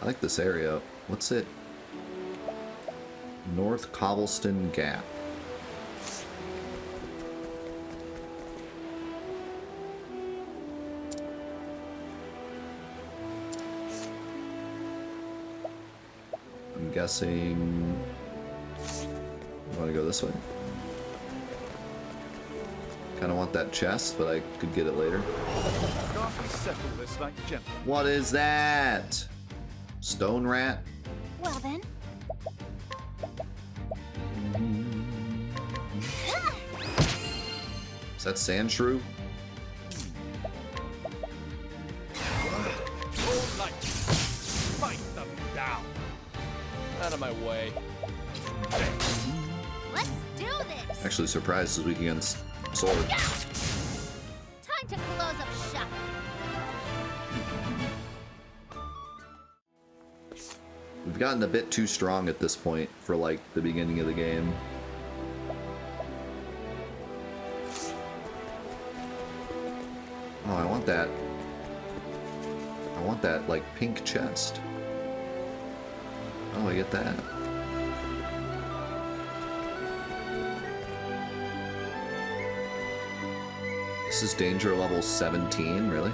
I like this area. What's it? North Cobblestone Gap. I'm guessing... I want to go this way. Kind of want that chest, but I could get it later. Can't we settle this like gentlemen? What is that? Stone rat? Well then. Is that sand shrew? All right. Fight them down. Out of my way. Let's do this. Actually surprised this week against sword. Time to close up shop. We've gotten a bit too strong at this point for like the beginning of the game. Oh, I want that. I want that like pink chest. Oh, I get that. This is danger level 17, really?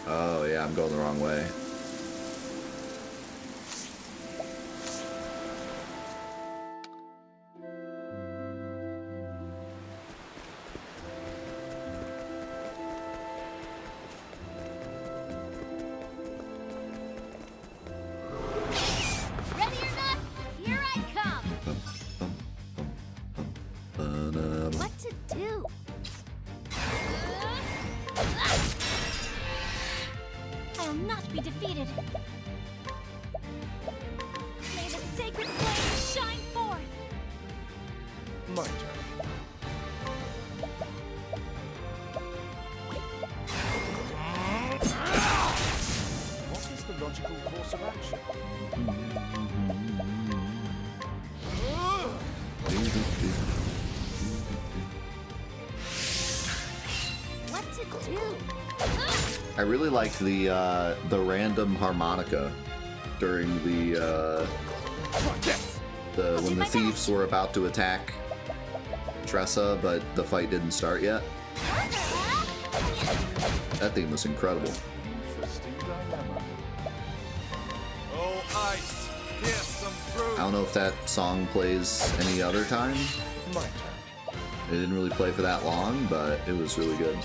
Oh yeah, I'm going the wrong way. Ready or not, here I come. What to do? I'll not be defeated. May the sacred flame shine forth. My turn. What is the logical course of action? What to do? I really liked the random harmonica during the when the thieves were about to attack Tressa, but the fight didn't start yet. That theme was incredible. Interesting dilemma. Oh, ice, pierce them through. I don't know if that song plays any other time. My turn. It didn't really play for that long, but it was really good.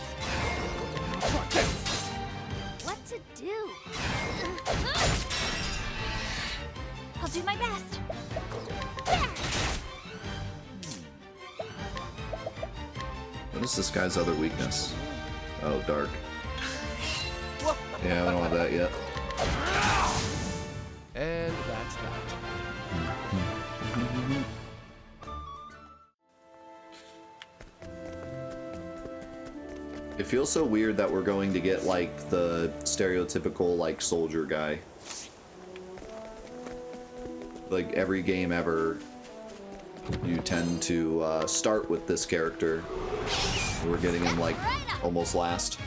What to do? I'll do my best. There! What is this guy's other weakness? Oh, dark. Yeah, I don't want that yet. And that's that. It feels so weird that we're going to get like the stereotypical like soldier guy. Like every game ever, you tend to start with this character. We're getting him like almost last.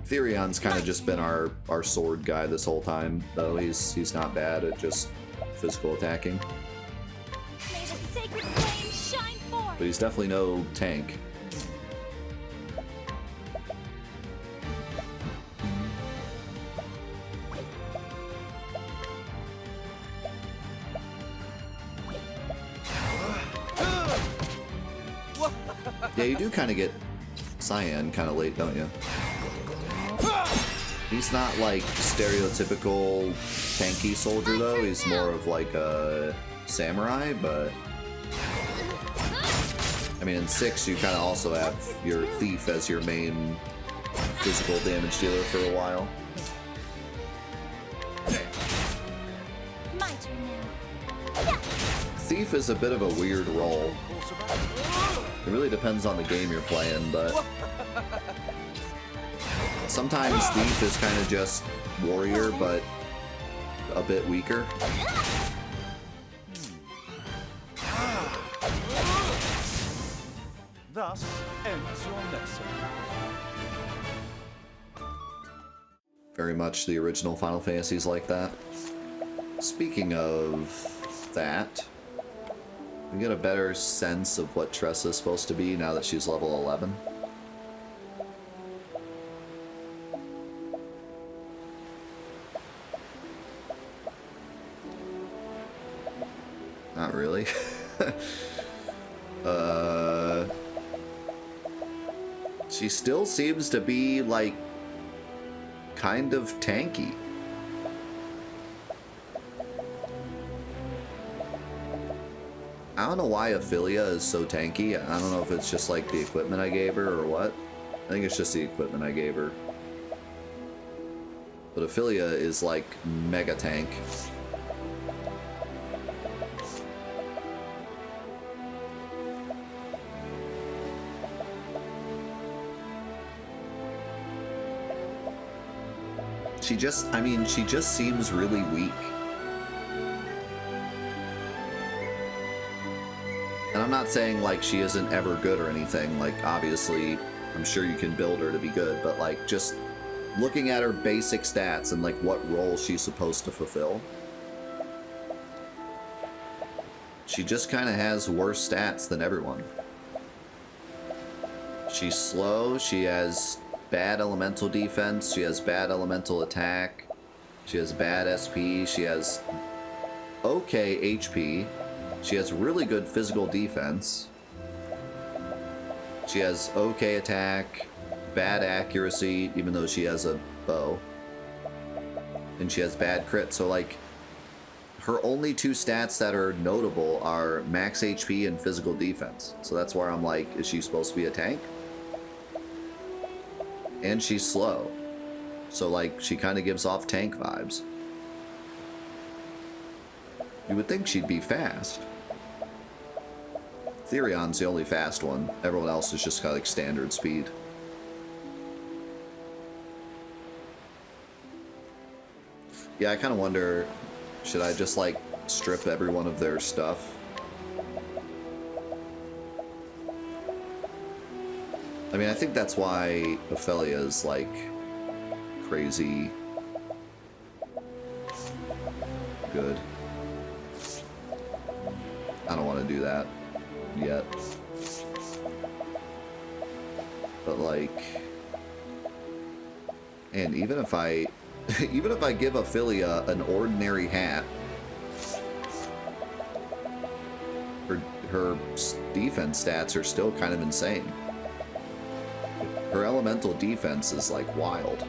Therion's kind of just been our sword guy this whole time, though he's not bad at just physical attacking. May the sacred flame shine forth. But he's definitely no tank. Yeah, you do kind of get Cyan kind of late, don't you? He's not like stereotypical tanky soldier though, he's more of like a samurai, but I mean in 6 you kind of also have your thief as your main physical damage dealer for a while. My turn now. Yeah. Thief is a bit of a weird role. It really depends on the game you're playing, but sometimes Thief is kind of just warrior, but a bit weaker. thus ends your lesson. Very much the original Final Fantasies like that. Speaking of that, we get a better sense of what Tressa's supposed to be now that she's level 11. Not really. She still seems to be, like, kind of tanky. I don't know why Ophelia is so tanky. I don't know if it's just, like, the equipment I gave her or what. I think it's just the equipment I gave her. But Ophelia is, like, mega tank. She just seems really weak. And I'm not saying, like, she isn't ever good or anything. Like, obviously, I'm sure you can build her to be good, but, like, just looking at her basic stats and, like, what role she's supposed to fulfill, she just kind of has worse stats than everyone. She's slow, she has bad elemental defense, she has bad elemental attack, she has bad SP, she has okay HP, she has really good physical defense, she has okay attack, bad accuracy, even though she has a bow, and she has bad crit. So, like, her only two stats that are notable are max HP and physical defense. So that's where I'm like, is she supposed to be a tank? And she's slow. So, like, she kind of gives off tank vibes. You would think she'd be fast. Therion's the only fast one. Everyone else is just kind of like standard speed. Yeah, I kind of wonder, should I just, like, strip everyone of their stuff? I mean, I think that's why Ophelia is, like, crazy good. I don't want to do that yet. But, like, and even if I give Ophelia an ordinary hat, her defense stats are still kind of insane. Her elemental defense is, like, wild.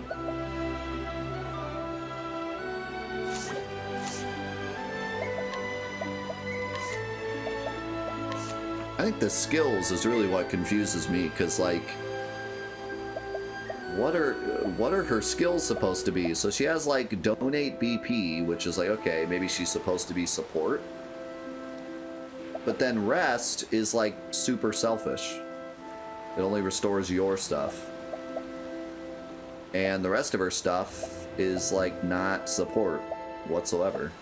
I think the skills is really what confuses me, because, like, what are her skills supposed to be? So she has, like, donate BP, which is like, okay, maybe she's supposed to be support. But then rest is, like, super selfish. It only restores your stuff. And the rest of her stuff is, like, not support whatsoever.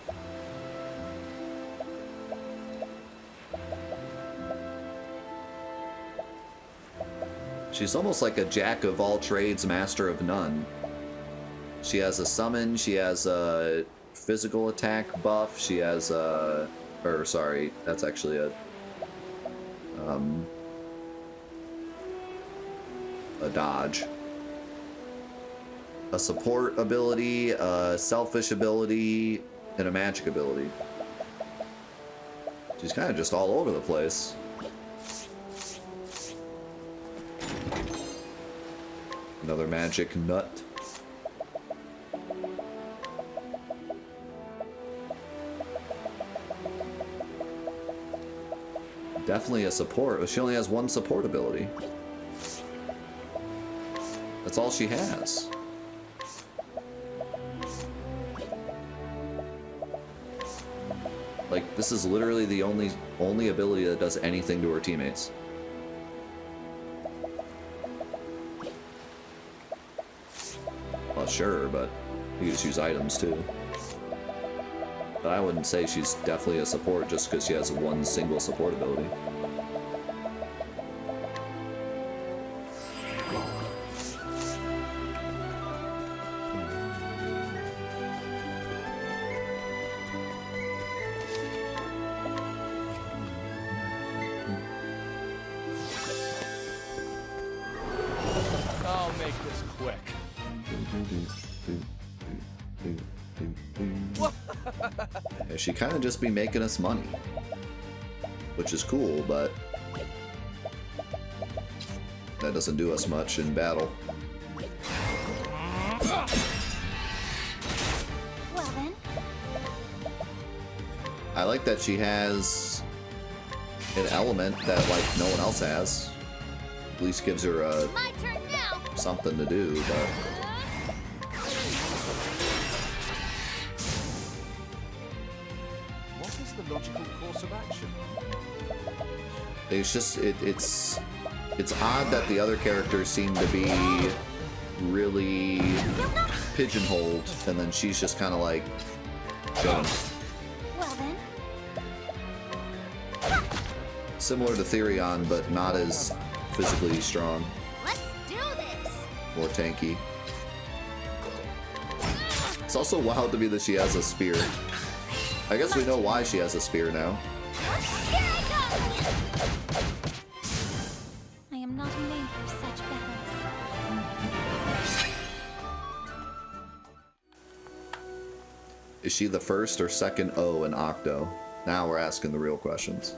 She's almost like a jack of all trades, master of none. She has a summon, she has a physical attack buff, she has a... or, sorry, that's actually a dodge. A support ability, a selfish ability, and a magic ability. She's kind of just all over the place. Another magic nut. Definitely a support. She only has one support ability. That's all she has. Like, this is literally the only ability that does anything to her teammates. Well, sure, but you just use items too. But I wouldn't say she's definitely a support just because she has one single support ability. this quick. Yeah, she kind of just be making us money, which is cool, but that doesn't do us much in battle. Well then, I like that she has an element that like no one else has. At least gives her my turn now. something to do, but What is the logical course of action? it's just it's odd that the other characters seem to be really pigeonholed, and then she's just kind of like chilling. Well then, Similar to Therion, but not as physically strong, let's do this. more tanky. It's also wild to me that she has a spear. I guess we know why she has a spear now. Here I go. I am not made for such battles. Is she the first or second O in Octo? Now we're asking the real questions.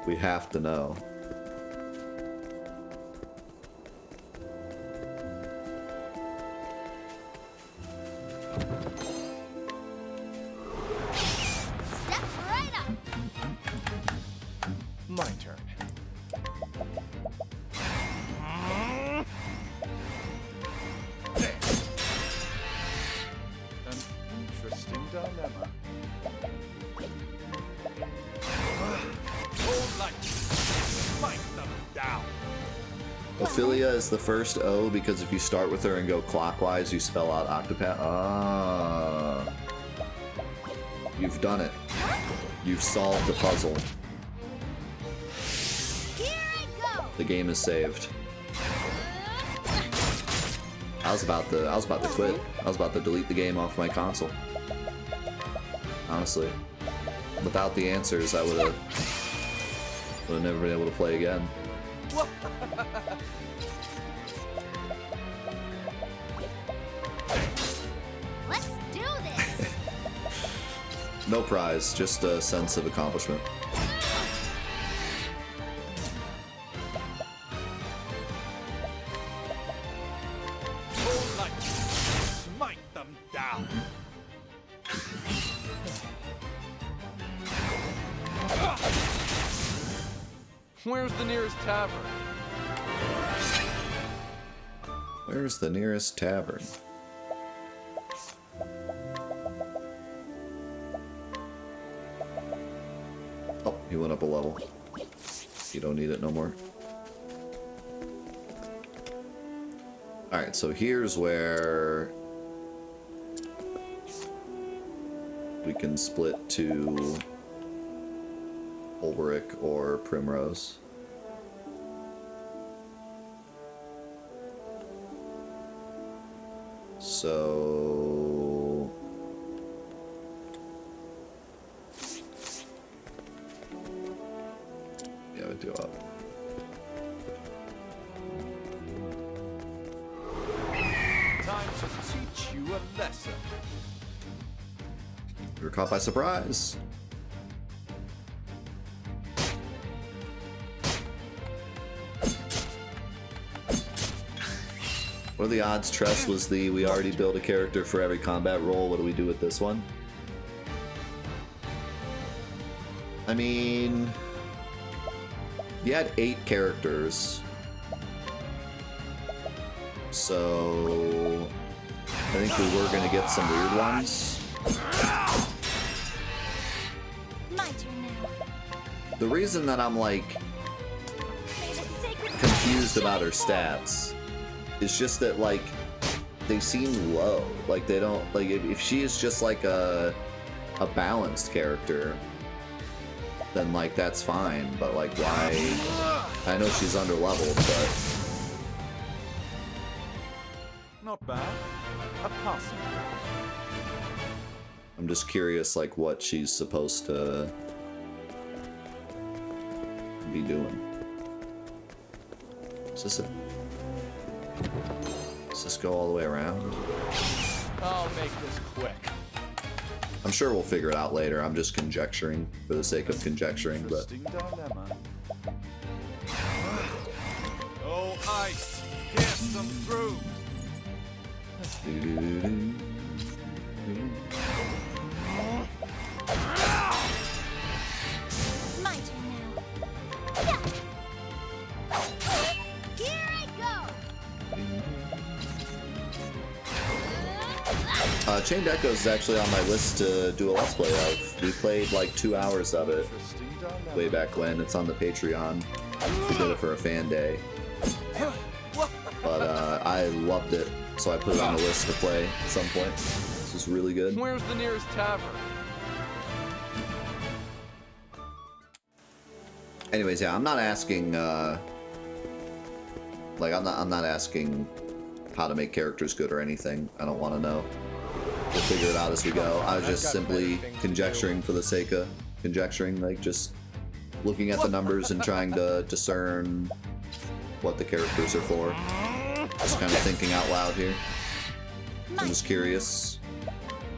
We have to know. Step right up. My turn. An interesting dilemma. All light, smite them down. Ophelia is the first O because if you start with her and go clockwise, you spell out Octopath. Ah. You've done it. You've solved the puzzle. Here I go. The game is saved. I was about to quit. I was about to delete the game off my console. Honestly. Without the answers, I would have never been able to play again. Let's do this. No prize, just a sense of accomplishment. All light, smite them down. Where's the nearest tavern? Where's the nearest tavern? Oh, he went up a level. You don't need it no more. Alright, so here's where we can split to Ulrich or Primrose. So yeah, we do up. Time to teach you a lesson. We were caught by surprise. What are the odds? Tress was the we already build a character for every combat role. What do we do with this one? I mean, you had 8 characters. So I think we were gonna get some weird ones. My turn now. The reason that I'm like May the sacred confused about her stats is just that like they seem low. Like they don't like if she is just like a balanced character, then like that's fine. But like why? I know she's under leveled, but Not bad. A passing. I'm just curious like what she's supposed to be doing? Is this it? Does this go all the way around? I'll make this quick. I'm sure we'll figure it out later. I'm just conjecturing for the sake of conjecturing, but... Interesting dilemma. Oh, ice! Pierce them through! My turn now. Here I go. Chained Echoes is actually on my list to do a Let's Play of. We played like 2 hours of it Interesting dilemma. way back when. It's on the Patreon. We did it for a fan day. But I loved it, so I put it on the list to play at some point. This is really good. Where's the nearest tavern? Anyways, yeah, I'm not asking, like, I'm not asking how to make characters good or anything. I don't want to know. We'll figure it out as we go. I was just simply conjecturing for the sake of conjecturing, like, just looking at the numbers and trying to discern what the characters are for. Just kind of thinking out loud here. I'm just curious.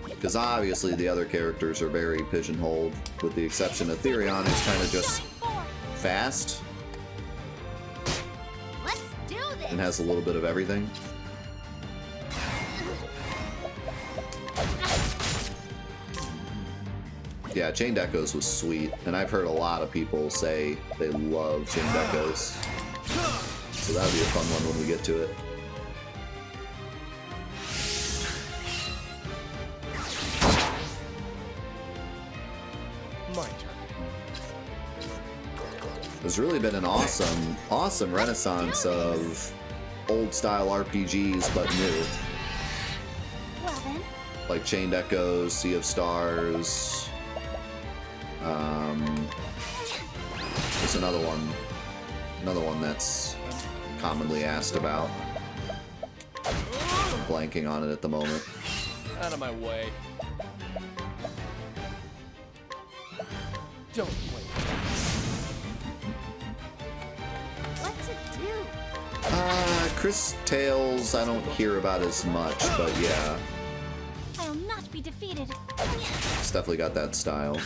Because obviously the other characters are very pigeonholed, with the exception of Therion, who's kind of just fast Let's do this. and has a little bit of everything. Yeah, Chained Echoes was sweet, and I've heard a lot of people say they love Chained Echoes. So that'll be a fun one when we get to it. My turn. There's really been an awesome renaissance of old-style RPGs, but new. Well then. Like Chained Echoes, Sea of Stars. There's another one that's commonly asked about. I'm blanking on it at the moment. Out of my way. Don't wait. What to do? Chris Tales I don't hear about as much, but yeah, I'll not be defeated. it's definitely got that style.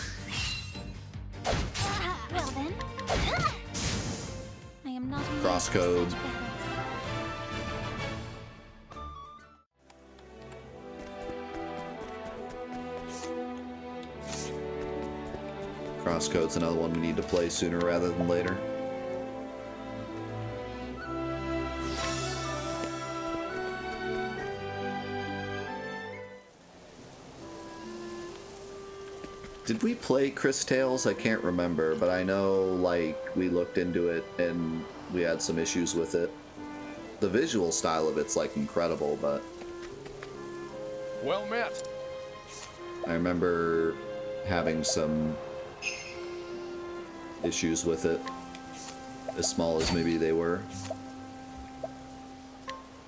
Well then. I am not made Crosscode. for such battles. Crosscode's another one we need to play sooner rather than later. Did we play Chris Tales? I can't remember, but I know, like, we looked into it and we had some issues with it. The visual style of it's, like, incredible, but Well met. I remember having some issues with it, as small as maybe they were.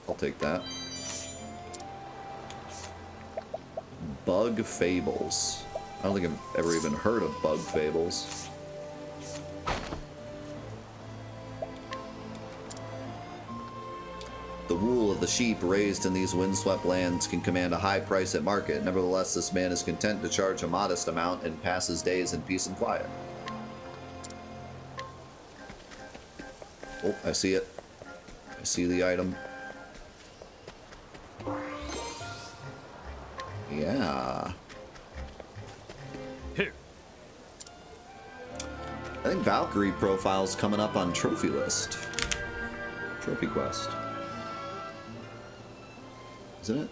I'll take that. Bug Fables. I don't think I've ever even heard of Bug Fables. The wool of the sheep raised in these windswept lands can command a high price at market. Nevertheless, this man is content to charge a modest amount and pass his days in peace and quiet. Oh, I see it. I see the item. Yeah. Here. I think Valkyrie profile's coming up on Trophy List. Trophy Quest. Isn't it?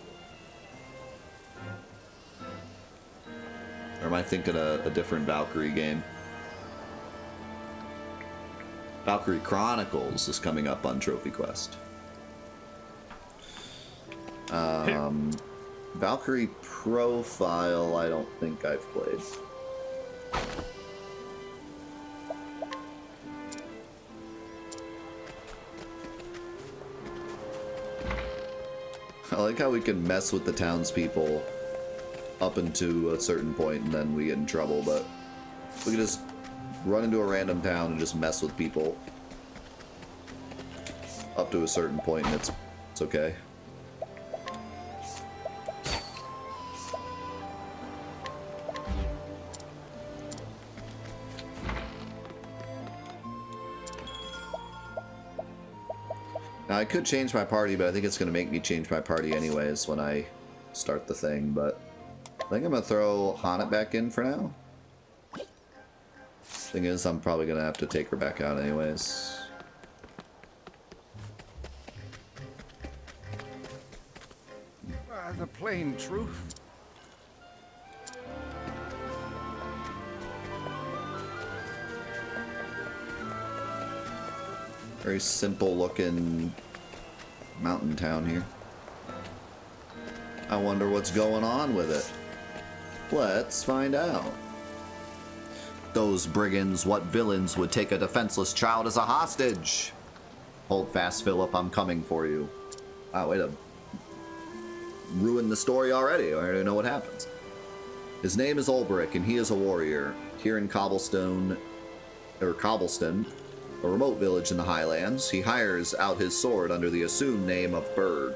Or am I thinking a different Valkyrie game? Valkyrie Chronicles is coming up on Trophy Quest. Valkyrie Profile, I don't think I've played. I like how we can mess with the townspeople up into a certain point and then we get in trouble, but we can just run into a random town and just mess with people up to a certain point, and it's okay. Now, I could change my party, but I think it's going to make me change my party anyways when I start the thing, but I think I'm going to throw Haunted back in for now. Thing is, I'm probably going to have to take her back out anyways. The plain truth. Very simple looking mountain town here. I wonder what's going on with it. Let's find out. Those brigands, what villains would take a defenseless child as a hostage? Hold fast, Philip, I'm coming for you. Wow, way to ruin the story already. I already know what happens. His name is Ulbricht, and he is a warrior. Here in Cobbleston, a remote village in the Highlands, he hires out his sword under the assumed name of Berg.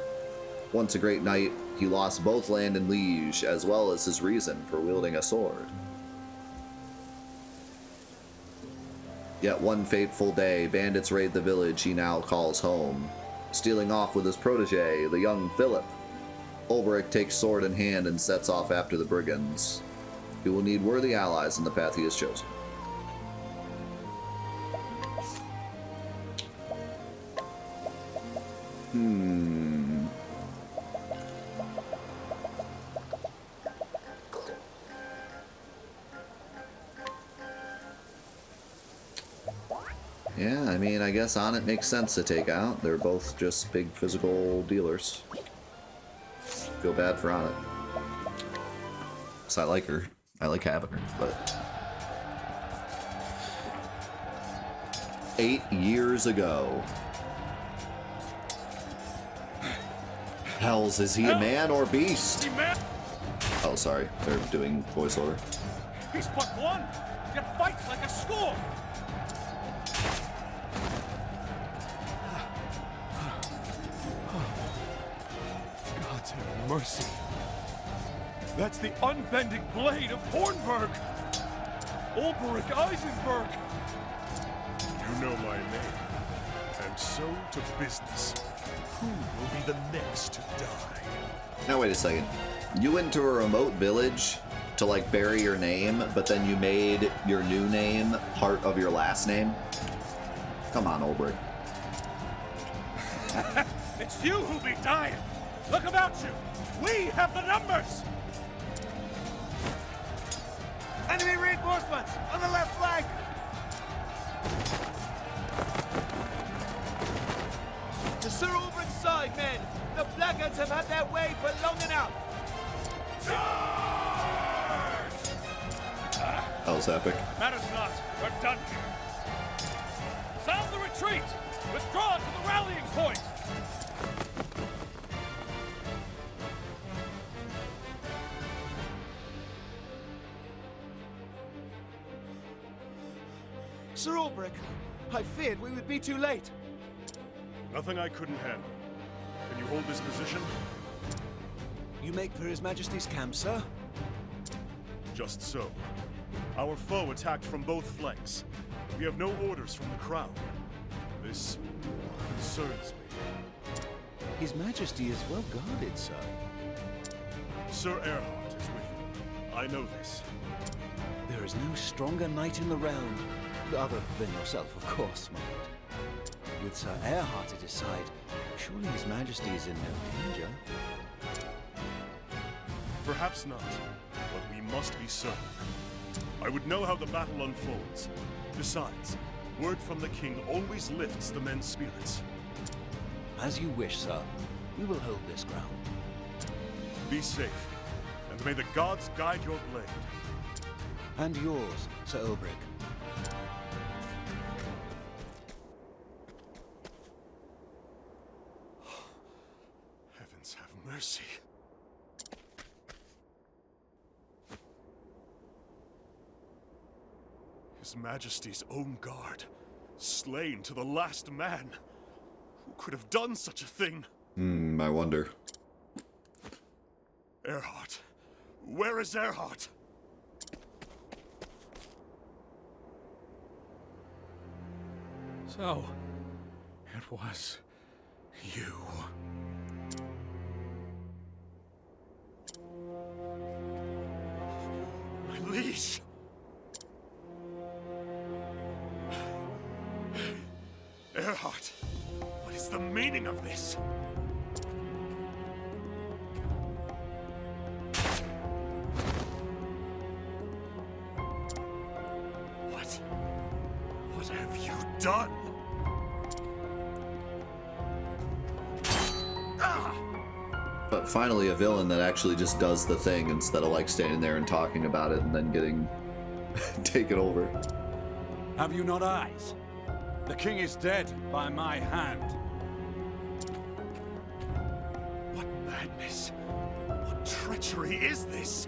Once a great knight, he lost both land and liege, as well as his reason for wielding a sword. Yet one fateful day, bandits raid the village he now calls home, stealing off with his protege, the young Philip. Ulbricht takes sword in hand and sets off after the brigands. He will need worthy allies in the path he has chosen. Yeah, I mean, I guess on it makes sense to take out. They're both just big physical dealers. Feel bad for Onnit. Because I like her. I like having her, but... 8 years ago. Hells, is he a man or beast? Oh, sorry. They're doing voiceover. He's but one, yet fights like a score. Gods have mercy. That's the unbending blade of Hornburg. Ulbricht Eisenberg. You know my name. And so to business. Who will be the next to die? Now wait a second. You went to a remote village to like bury your name, but then you made your new name part of your last name? Come on, Ulbricht. It's you who'll be dying. Look about you. We have the numbers. Enemy reinforcements on the left flank. To Sir Ulbricht's side, men. The blackguards have had their way for long enough. That was epic. Matters not. We're done here. Sound the retreat. Withdraw to the rallying point. Sir Ulbricht, I feared we would be too late. Nothing I couldn't handle. Can you hold this position? You make for His Majesty's camp, sir? Just so. Our foe attacked from both flanks. We have no orders from the crown. This concerns me. His Majesty is well guarded, sir. Sir Erhard is with him. I know this. There is no stronger knight in the realm. Other than yourself, of course, my lord. With Sir Erhard at his side, surely His Majesty is in no danger. Perhaps not, but we must be certain. I would know how the battle unfolds. Besides, word from the king always lifts the men's spirits. As you wish, sir. We will hold this ground. Be safe, and may the gods guide your blade. And yours, Sir Ulbricht. Heavens have mercy. His Majesty's own guard, slain to the last man. Who could have done such a thing? I wonder. Erhardt. Where is Erhardt? So, it was you. My liege! Erhardt, what is the meaning of this? What have you done? But finally a villain that actually just does the thing instead of like standing there and talking about it and then getting taken over. Have you not eyes? The king is dead by my hand. What madness? What treachery is this?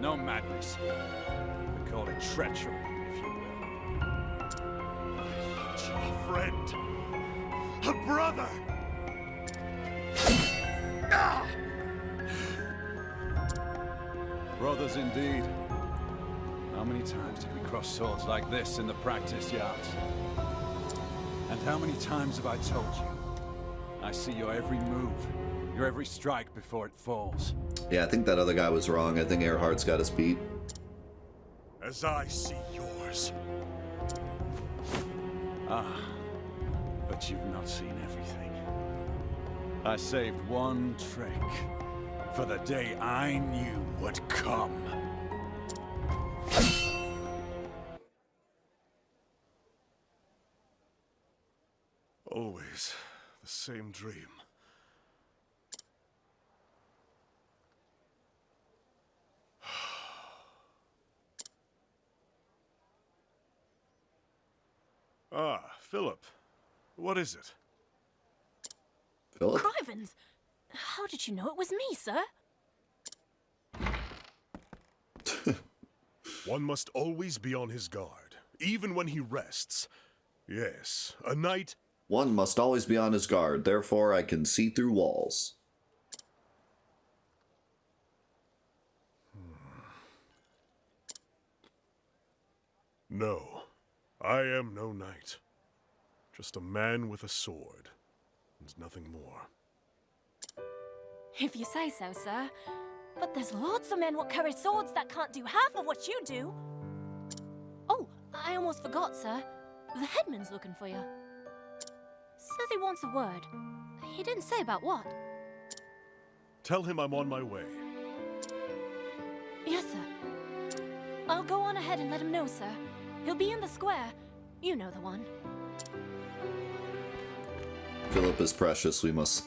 No madness. We call it treachery, if you will. I thought you a friend. A brother! Ah! Brothers indeed. How many times did we cross swords like this in the practice yards? And how many times have I told you? I see your every move, your every strike before it falls. Yeah, I think that other guy was wrong. I think Earhart's got us beat. As I see yours. Ah, but you've not seen everything. I saved one trick for the day I knew would come. Always the same dream. Ah, Philip. What is it? Philip? Crivens! How did you know it was me, sir? One must always be on his guard, even when he rests. Yes, a knight. One must always be on his guard, therefore I can see through walls. No, I am no knight. Just a man with a sword, and nothing more. If you say so, sir. But there's lots of men what carry swords that can't do half of what you do. Oh, I almost forgot, sir. The headman's looking for you. Says he wants a word. He didn't say about what. Tell him I'm on my way. Yes, sir. I'll go on ahead and let him know, sir. He'll be in the square. You know the one. Philip is precious. We must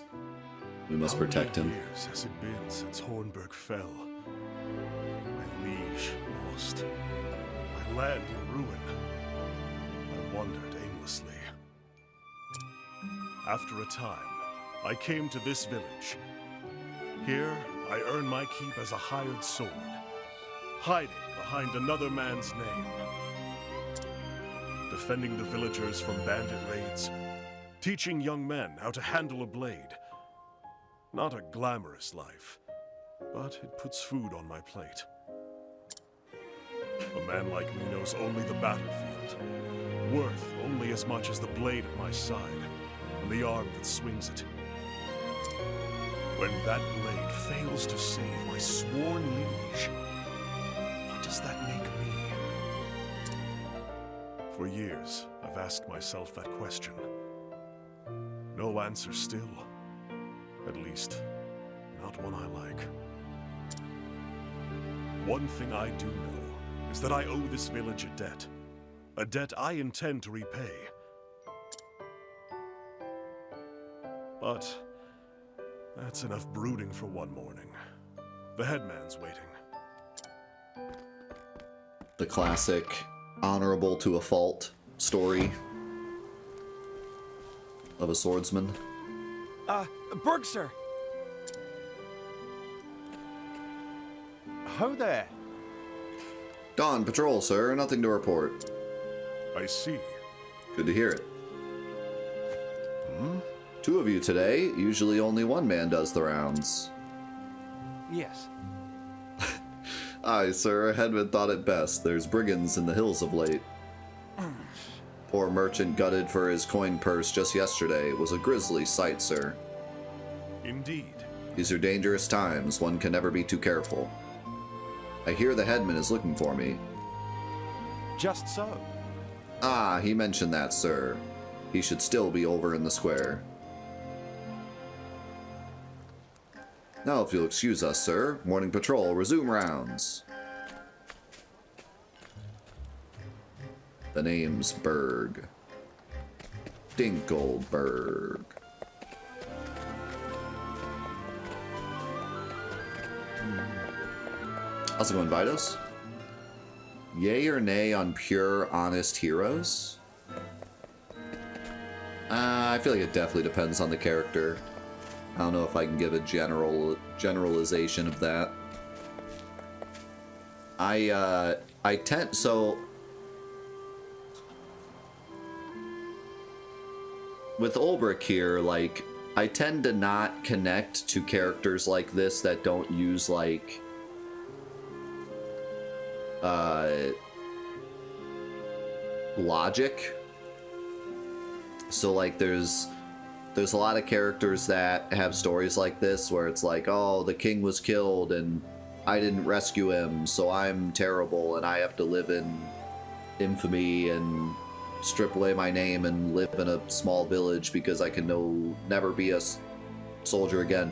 protect him. How many years has it been since Hornburg fell? My liege lost. My land in ruin. I wandered aimlessly. After a time, I came to this village. Here, I earn my keep as a hired sword, hiding behind another man's name. Defending the villagers from bandit raids, teaching young men how to handle a blade. Not a glamorous life, but it puts food on my plate. A man like me knows only the battlefield, worth only as much as the blade at my side and the arm that swings it. When that blade fails to save my sworn liege, what does that make me? For years, I've asked myself that question. No answer still. At least, not one I like. One thing I do know is that I owe this village a debt. A debt I intend to repay. But that's enough brooding for one morning. The headman's waiting. The classic honorable to a fault story of a swordsman. Berg, sir. Ho there. Dawn patrol, sir. Nothing to report. I see. Good to hear it. Two of you today. Usually only one man does the rounds. Yes. Aye, sir. Headman thought it best. There's brigands in the hills of late. Poor merchant gutted for his coin purse just yesterday. It was a grisly sight, sir. Indeed. These are dangerous times. One can never be too careful. I hear the headman is looking for me. Just so. Ah, he mentioned that, sir. He should still be over in the square. Now, if you'll excuse us, sir. Morning patrol, resume rounds. The name's Berg. Dinkelberg. Also go invite us. Yay or nay on pure, honest heroes? I feel like it definitely depends on the character. I don't know if I can give a generalization of that. I tend, so with Ulbrich here, like, I tend to not connect to characters like this that don't use, like, logic. So, like, there's a lot of characters that have stories like this where it's like, oh, the king was killed and I didn't rescue him, so I'm terrible and I have to live in infamy and strip away my name and live in a small village because I can never be a soldier again.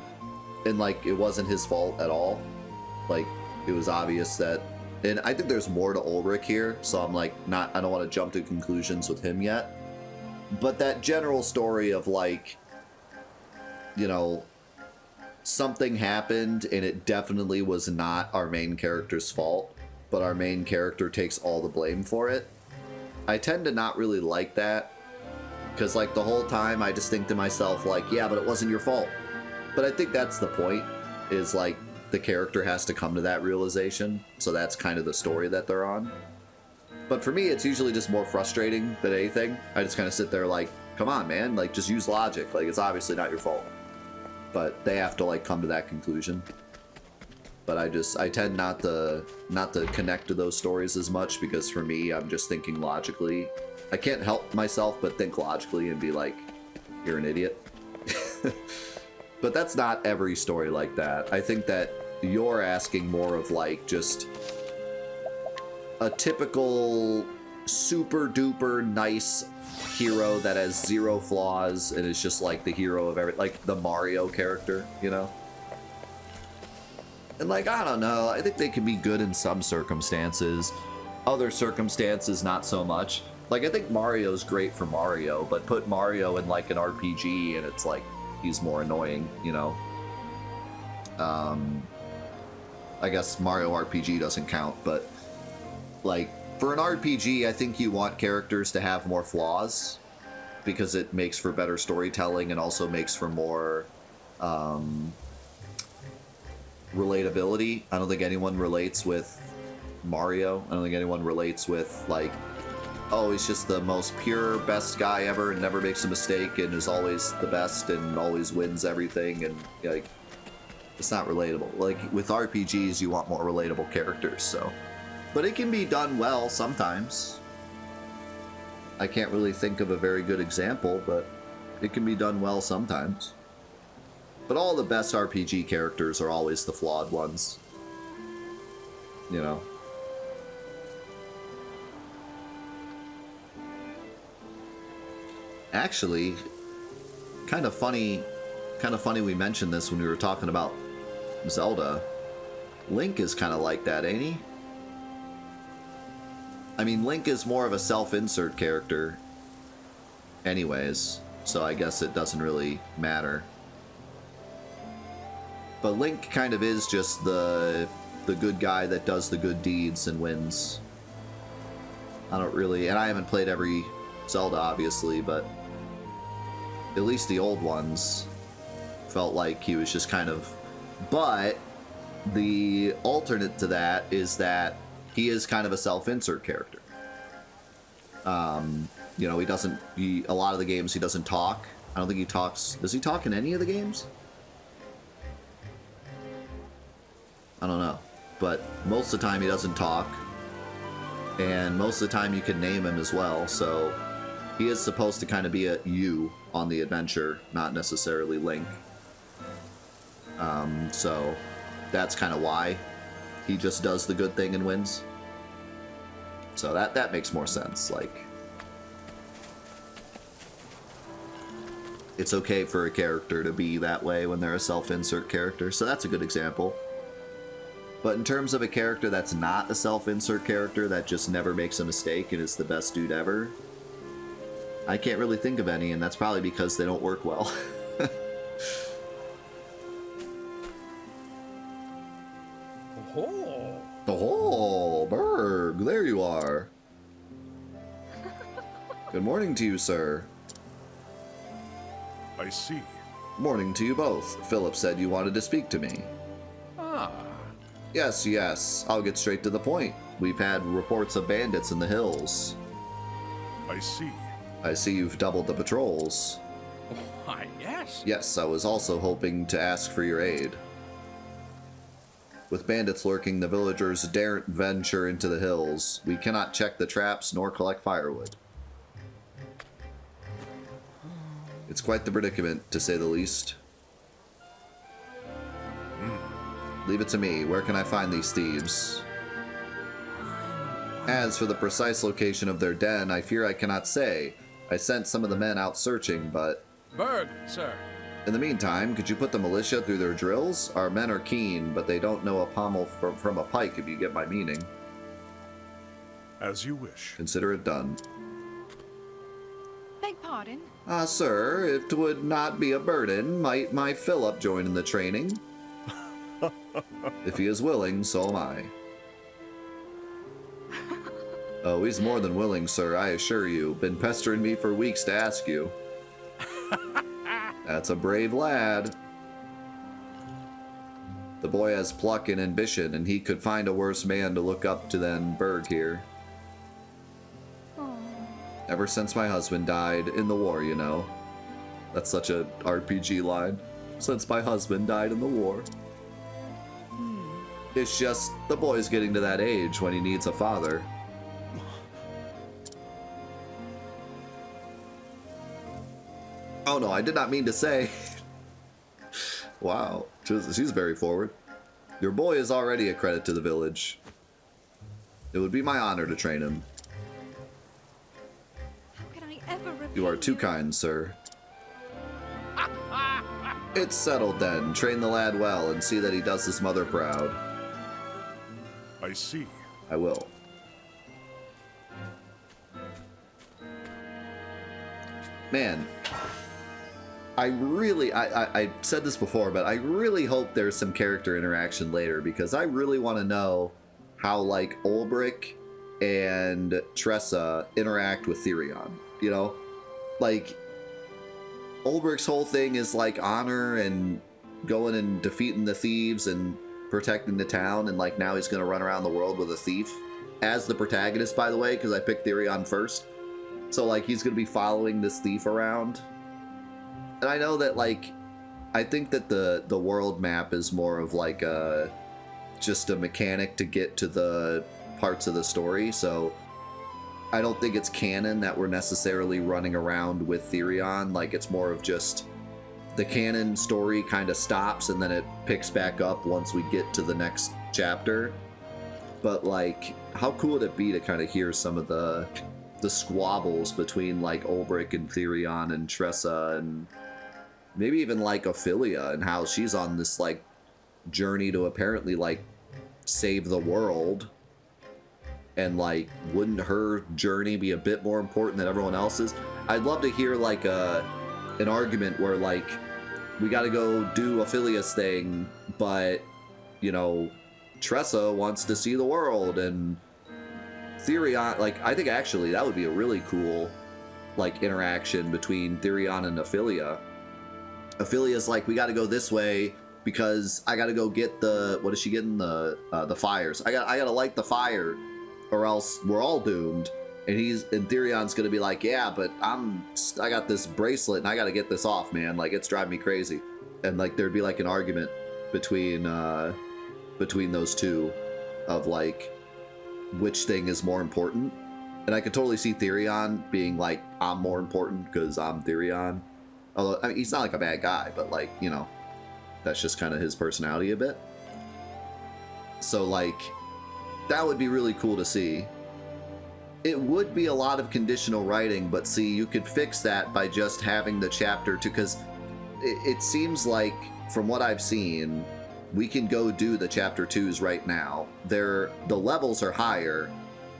And, like, it wasn't his fault at all. Like, it was obvious that, and I think there's more to Ulrich here, so I'm like, I don't want to jump to conclusions with him yet. But that general story of, like, you know, something happened and it definitely was not our main character's fault, but our main character takes all the blame for it. I tend to not really like that, because, like, the whole time I just think to myself, like, yeah, but it wasn't your fault. But I think that's the point, is, like, the character has to come to that realization, so that's kind of the story that they're on. But for me, it's usually just more frustrating than anything. I just kind of sit there like, come on, man, like, just use logic. Like, it's obviously not your fault. But they have to, like, come to that conclusion. But I tend not to connect to those stories as much, because for me, I'm just thinking logically. I can't help myself but think logically and be like, you're an idiot. But that's not every story like that. I think that you're asking more of, like, just a typical super duper nice hero that has zero flaws and is just like the hero of like the Mario character, you know? And, like, I don't know, I think they can be good in some circumstances. Other circumstances, not so much. Like, I think Mario's great for Mario, but put Mario in, like, an RPG and it's like, he's more annoying, you know? I guess Mario RPG doesn't count, but, like, for an RPG, I think you want characters to have more flaws, because it makes for better storytelling and also makes for more relatability. I don't think anyone relates with Mario. I don't think anyone relates with, like, oh, he's just the most pure, best guy ever and never makes a mistake and is always the best and always wins everything, and, like, it's not relatable. Like, with RPGs, you want more relatable characters, so. But it can be done well sometimes. I can't really think of a very good example, but it can be done well sometimes. But all the best RPG characters are always the flawed ones. You know? Actually, kind of funny we mentioned this when we were talking about Zelda. Link is kind of like that, ain't he? I mean, Link is more of a self-insert character anyways, so I guess it doesn't really matter. But Link kind of is just the good guy that does the good deeds and wins. I don't really, and I haven't played every Zelda, obviously, but at least the old ones felt like he was just kind of, but the alternate to that is that he is kind of a self-insert character. You know, a lot of the games he doesn't talk. I don't think he talks. Does he talk in any of the games? I don't know. But most of the time he doesn't talk. And most of the time you can name him as well. So he is supposed to kind of be a you on the adventure, not necessarily Link. So that's kind of why he just does the good thing and wins. So that makes more sense. Like, it's okay for a character to be that way when they're a self-insert character. So that's a good example. But in terms of a character that's not a self-insert character, that just never makes a mistake and is the best dude ever, I can't really think of any, and that's probably because they don't work well. Oh. Oh, Berg, there you are. Good morning to you, sir. I see. Morning to you both. Philip said you wanted to speak to me. Ah. Yes, yes. I'll get straight to the point. We've had reports of bandits in the hills. I see. I see you've doubled the patrols. Why, yes. Yes, I was also hoping to ask for your aid. With bandits lurking, the villagers daren't venture into the hills. We cannot check the traps nor collect firewood. It's quite the predicament, to say the least. Leave it to me. Where can I find these thieves? As for the precise location of their den, I fear I cannot say. I sent some of the men out searching, but... Berg, sir. In the meantime, could you put the militia through their drills? Our men are keen, but they don't know a pommel from a pike, if you get my meaning. As you wish. Consider it done. Beg pardon? Sir, it would not be a burden. Might my Philip join in the training? If he is willing, so am I. Oh, he's more than willing, sir, I assure you. Been pestering me for weeks to ask you. That's a brave lad. The boy has pluck and ambition, and he could find a worse man to look up to than Berg here. Ever since my husband died, in the war, you know. That's such a RPG line. Since my husband died in the war. It's just, the boy's getting to that age when he needs a father. Oh no, I did not mean to say. Wow, she's very forward. Your boy is already a credit to the village. It would be my honor to train him. How can I ever repay You are too kind, sir. It's settled then. Train the lad well and see that he does his mother proud. I see. I will. Man, I said this before, but I really hope there's some character interaction later, because I really want to know how, like, Ulbrich and Tressa interact with Therion, you know? Like, Ulbrich's whole thing is, like, honor and going and defeating the thieves and protecting the town, and, like, now he's going to run around the world with a thief. As the protagonist, by the way, because I picked Therion first. So, like, he's going to be following this thief around. And I know that, like, I think that the world map is more of, like, just a mechanic to get to the parts of the story. So I don't think it's canon that we're necessarily running around with Therion. Like, it's more of just the canon story kind of stops and then it picks back up once we get to the next chapter. But, like, how cool would it be to kind of hear some of the squabbles between, like, Ulbrich and Therion and Tressa, and maybe even, like, Ophelia, and how she's on this, like, journey to apparently, like, save the world. And, like, wouldn't her journey be a bit more important than everyone else's? I'd love to hear, like, an argument where, like, we gotta go do Ophelia's thing, but, you know, Tressa wants to see the world, and Therion, like, I think actually that would be a really cool, like, interaction between Therion and Ophelia. Ophelia's like, we gotta go this way, because I gotta go get the, what is she getting? The fires. I gotta light the fire, or else we're all doomed. And Therion's gonna be like, yeah, but I got this bracelet and I gotta get this off, man. Like, it's driving me crazy. And like, there'd be like an argument between those two of like, which thing is more important. And I could totally see Therion being like, I'm more important because I'm Therion. Although, I mean, he's not like a bad guy, but like, you know, that's just kind of his personality a bit. So like, that would be really cool to see. It would be a lot of conditional writing, but see, you could fix that by just having the chapter to, because it seems like, from what I've seen, we can go do the chapter 2s right now. The levels are higher,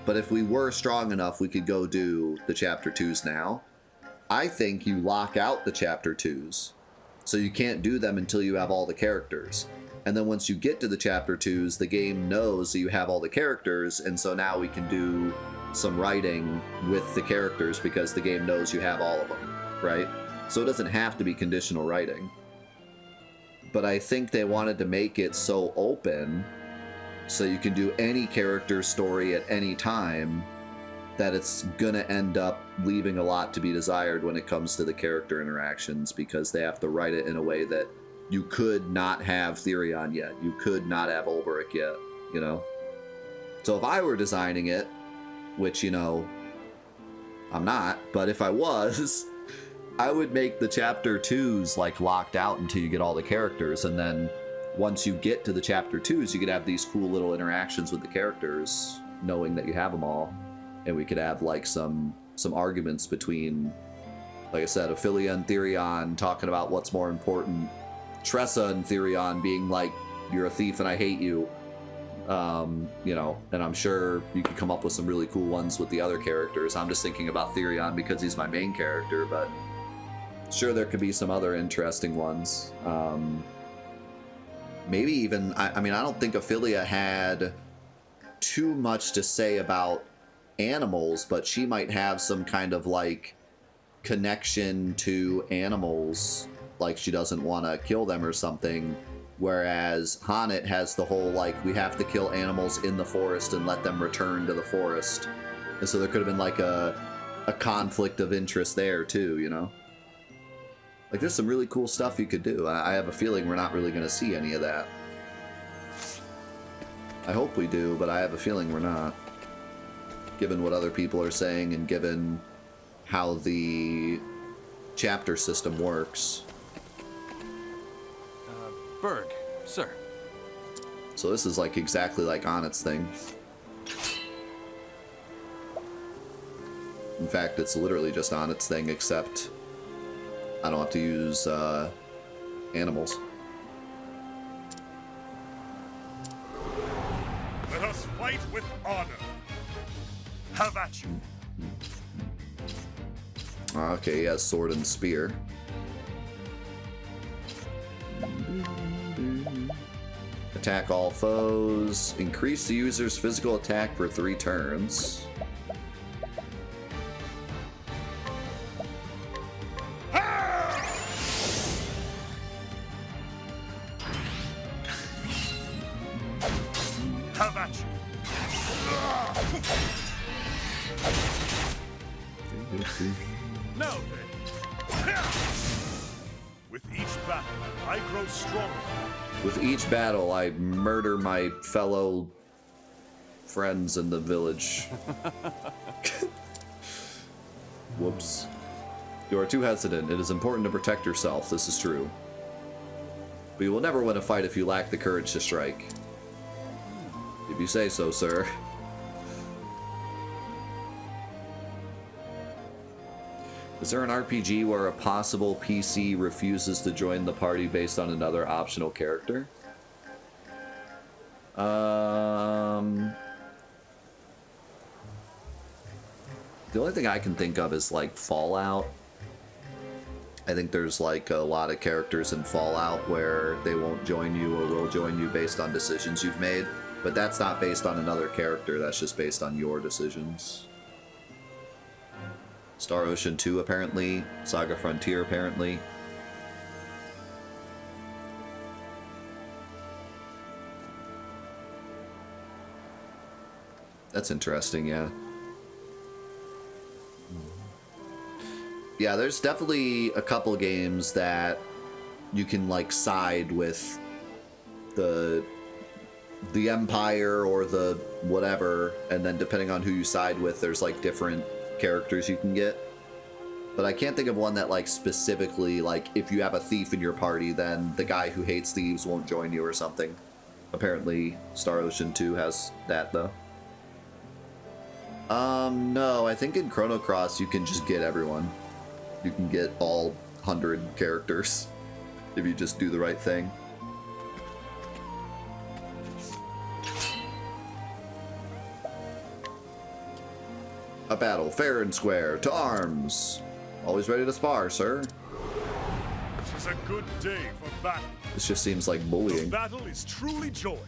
but if we were strong enough, we could go do the chapter 2s now. I think you lock out the chapter 2s, so you can't do them until you have all the characters. And then once you get to the chapter 2s, the game knows that you have all the characters, and so now we can do some writing with the characters because the game knows you have all of them, right? So it doesn't have to be conditional writing. But I think they wanted to make it so open so you can do any character story at any time that it's gonna end up leaving a lot to be desired when it comes to the character interactions, because they have to write it in a way that you could not have Therion yet. You could not have Ulberich yet, you know? So if I were designing it, which, you know, I'm not, but if I was, I would make the chapter 2s like locked out until you get all the characters, and then once you get to the chapter 2s, you could have these cool little interactions with the characters, knowing that you have them all, and we could have like some arguments between, like I said, Ophelia and Therion talking about what's more important, Tressa and Therion being like, you're a thief and I hate you. You know, and I'm sure you could come up with some really cool ones with the other characters. I'm just thinking about Therion because he's my main character, but sure, there could be some other interesting ones. Maybe even, I mean, I don't think Ophelia had too much to say about animals, but she might have some kind of like connection to animals, like she doesn't want to kill them or something. Whereas Hannet has the whole, like, we have to kill animals in the forest and let them return to the forest. And so there could have been, like, a conflict of interest there, too, you know? Like, there's some really cool stuff you could do. I have a feeling we're not really going to see any of that. I hope we do, but I have a feeling we're not. Given what other people are saying and given how the chapter system works. Berg, sir. So this is like exactly like Onnit's thing. In fact, it's literally just Onnit's thing, except I don't have to use animals. Let us fight with honor. Have at you. Okay, he has sword and spear. Attack all foes. Increase the user's physical attack for 3 turns. Have at you. Now then. With each battle, I grow stronger. With each battle, I murder my fellow friends in the village. Whoops. You are too hesitant. It is important to protect yourself. This is true. But you will never win a fight if you lack the courage to strike. If you say so, sir. Is there an RPG where a possible PC refuses to join the party based on another optional character? The only thing I can think of is like Fallout. I think there's like a lot of characters in Fallout where they won't join you or will join you based on decisions you've made, but that's not based on another character, that's just based on your decisions. Star Ocean 2 apparently, Saga Frontier apparently. That's interesting, yeah. Yeah, there's definitely a couple games that you can, like, side with the Empire or the whatever, and then depending on who you side with, there's, like, different characters you can get. But I can't think of one that, like, specifically, like, if you have a thief in your party, then the guy who hates thieves won't join you or something. Apparently, Star Ocean 2 has that, though. No, I think in Chrono Cross you can just get everyone. You can get all 100 characters if you just do the right thing. A battle, fair and square, to arms. Always ready to spar, sir. This is a good day for battle. This just seems like The bullying. battle is truly joined.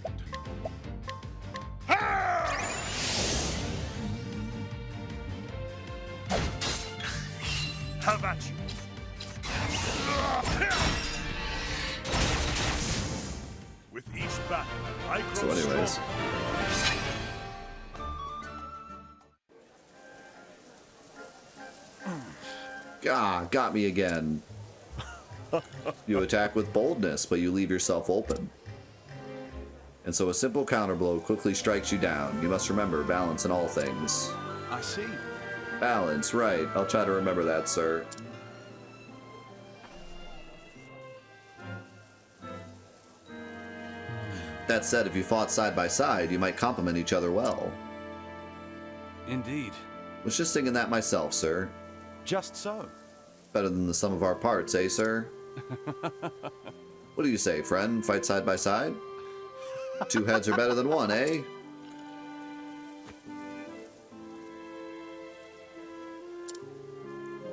Have at you. With each battle, I grow So anyways. stronger. Ah, got me again. You attack with boldness, but you leave yourself open. And so a simple counterblow quickly strikes you down. You must remember balance in all things. I see. Balance, right. I'll try to remember that, sir. That said, if you fought side by side, you might complement each other well. Indeed. Was just thinking that myself, sir. Just so. Better than the sum of our parts, eh, sir? What do you say, friend? Fight side by side? Two heads are better than one, eh?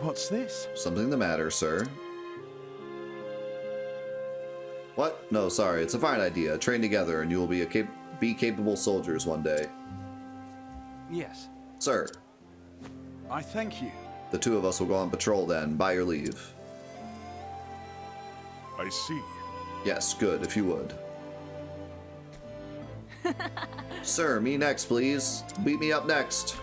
What's this? Something the matter, sir? What? No, sorry. It's a fine idea. Train together and you will be capable soldiers one day. Yes. Sir, I thank you. the two of us will go on patrol then. By your leave. I see. Yes, good, if you would. Sir, me next, please. Beat me up next.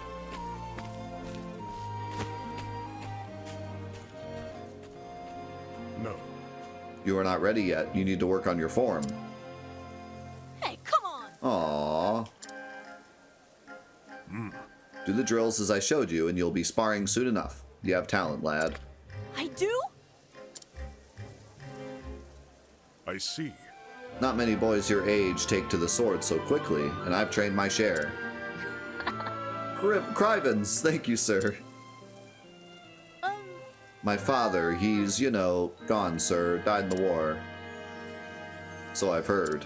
No. You are not ready yet. You need to work on your form. Hey, come on! Aww. Do the drills as I showed you, and you'll be sparring soon enough. You have talent, lad. I do? I see. Not many boys your age take to the sword so quickly, and I've trained my share. Crivens, thank you, sir. My father, he's, you know, gone, sir. Died in the war. So I've heard.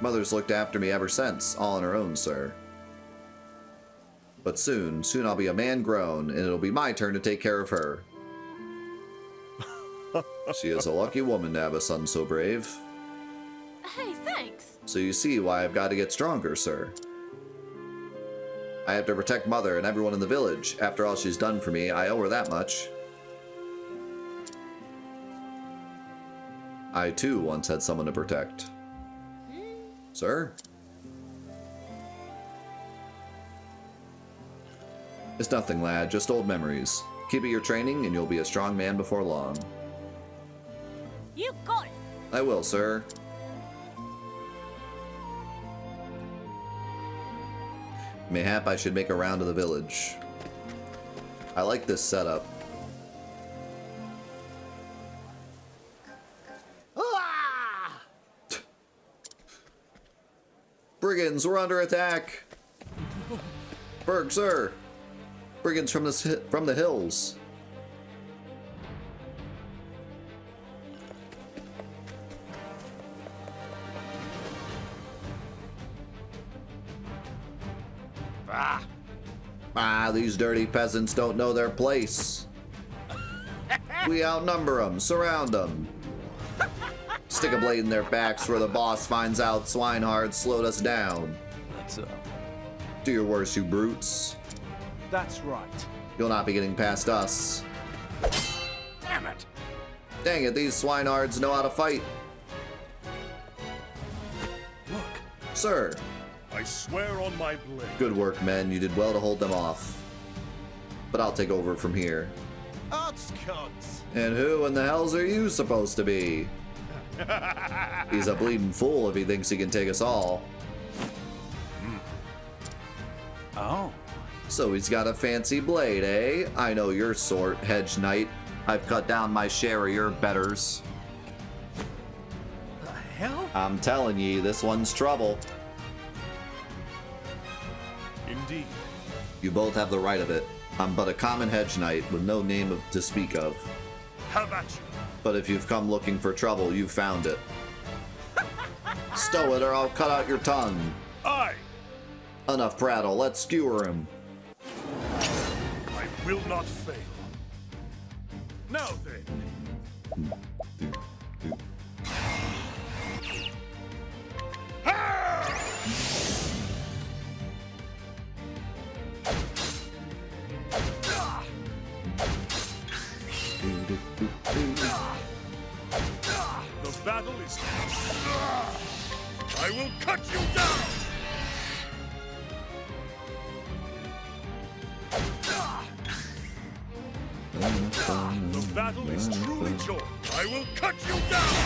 Mother's looked after me ever since, all on her own, sir. But soon I'll be a man grown, and it'll be my turn to take care of her. She is a lucky woman to have a son so brave. Hey, thanks. So you see why I've got to get stronger, sir. I have to protect Mother and everyone in the village. After all she's done for me, I owe her that much. I, too, once had someone to protect. Sir? It's nothing, lad. Just old memories. Keep at your training, and you'll be a strong man before long. You got it. I will, sir. Mayhap I should make a round of the village. I like this setup. Ah! Brigands, we're under attack! Berg, sir! Brigands from the hills. Ah, these dirty peasants don't know their place. We outnumber them, surround them. Stick a blade in their backs where the boss finds out Swinehard slowed us down. That's up. Do your worst, you brutes. That's right. You'll not be getting past us. Damn it! Dang it, these Swinehards know how to fight. Look, Sir, I swear on my blade. Good work, men. You did well to hold them off. But I'll take over from here. Otscots! And who in the hells are you supposed to be? He's a bleeding fool if he thinks he can take us all. Oh. So he's got a fancy blade, eh? I know your sort, Hedge Knight. I've cut down my share of your betters. The hell? I'm telling ye, this one's trouble. Indeed. You both have the right of it. I'm but a common Hedge Knight with no name to speak of. Have at you. But if you've come looking for trouble, you've found it. Stow it or I'll cut out your tongue. Aye! Enough prattle, let's skewer him. I will not fail. Now then. The battle is... I will cut you down! The battle is truly joined. I will cut you down!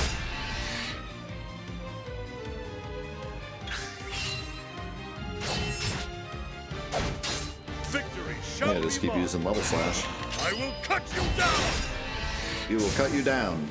Victory shall Yeah, just be keep mine. using level slash. I will cut you down! He will cut you down.